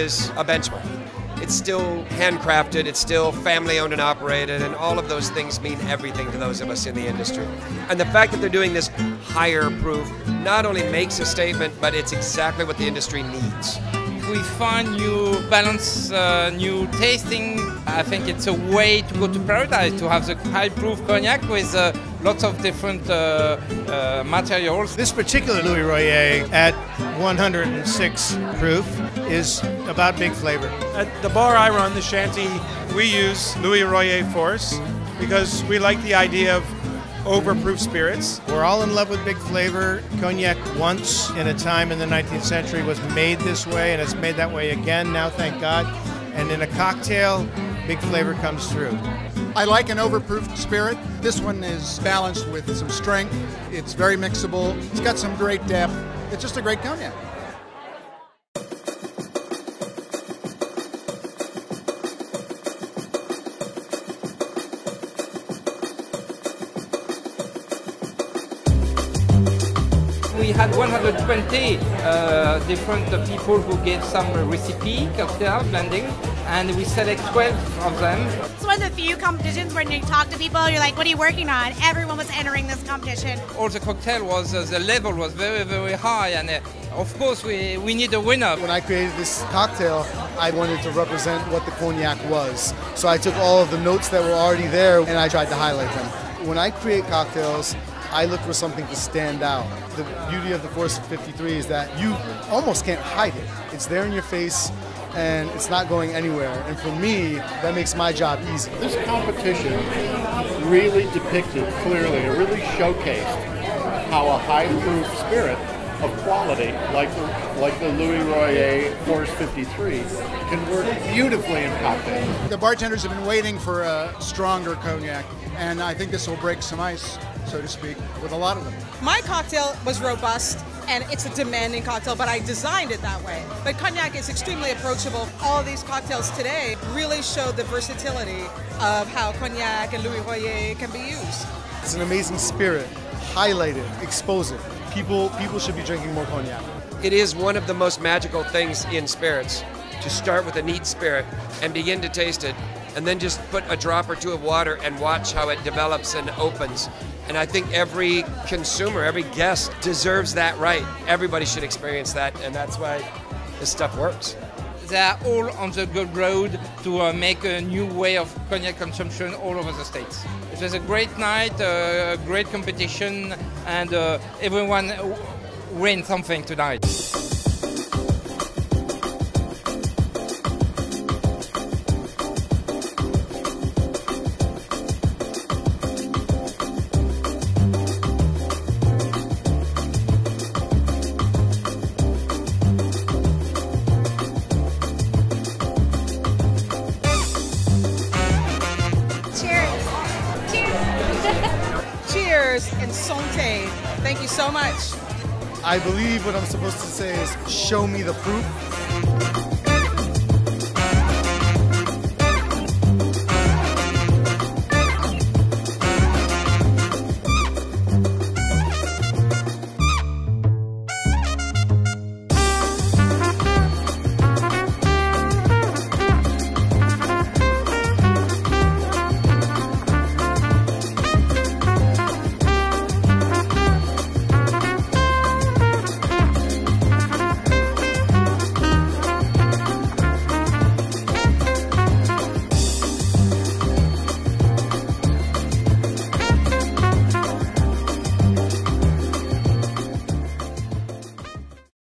is a benchmark. It's still handcrafted, it's still family owned and operated, and all of those things mean everything to those of us in the industry. And the fact that they're doing this higher proof not only makes a statement, but it's exactly what the industry needs. We find new balance, new tasting. I think it's a way to go to paradise, to have the high proof cognac with lots of different materials. This particular Louis Royer at 106 proof is about big flavor. At the bar I run, the Shanty, we use Louis Royer Force because we like the idea of overproof spirits. We're all in love with big flavor. Cognac once in a time in the 19th century was made this way, and it's made that way again now, thank God. And in a cocktail, big flavor comes through. I like an overproof spirit. This one is balanced with some strength. It's very mixable. It's got some great depth. It's just a great cognac. We had 120 different people who gave some recipe, cocktail blending, and we select 12 of them. It's one of the few competitions when you talk to people, you're like, what are you working on? Everyone was entering this competition. All the cocktail was, the level was very, very high, and of course we need a winner. When I created this cocktail, I wanted to represent what the cognac was. So I took all of the notes that were already there and I tried to highlight them. When I create cocktails, I look for something to stand out. The beauty of the Force 53 is that you almost can't hide it. It's there in your face and it's not going anywhere. And for me, that makes my job easy. This competition really depicted clearly, it really showcased how a high-proof spirit of quality, like the Louis Royer Force 53, can work beautifully in cocktails. The bartenders have been waiting for a stronger cognac, and I think this will break some ice, so to speak, with a lot of them. My cocktail was robust, and it's a demanding cocktail, but I designed it that way. But cognac is extremely approachable. All of these cocktails today really show the versatility of how cognac and Louis Royer can be used. It's an amazing spirit. Highlight it, expose it. People should be drinking more cognac. It is one of the most magical things in spirits to start with a neat spirit and begin to taste it, and then just put a drop or two of water and watch how it develops and opens. And I think every consumer, every guest deserves that right. Everybody should experience that, and that's why this stuff works. They are all on the good road to make a new way of cognac consumption all over the States. It was a great night, a great competition, and everyone win something tonight. Cheers and santé. Thank you so much. I believe what I'm supposed to say is, show me the proof.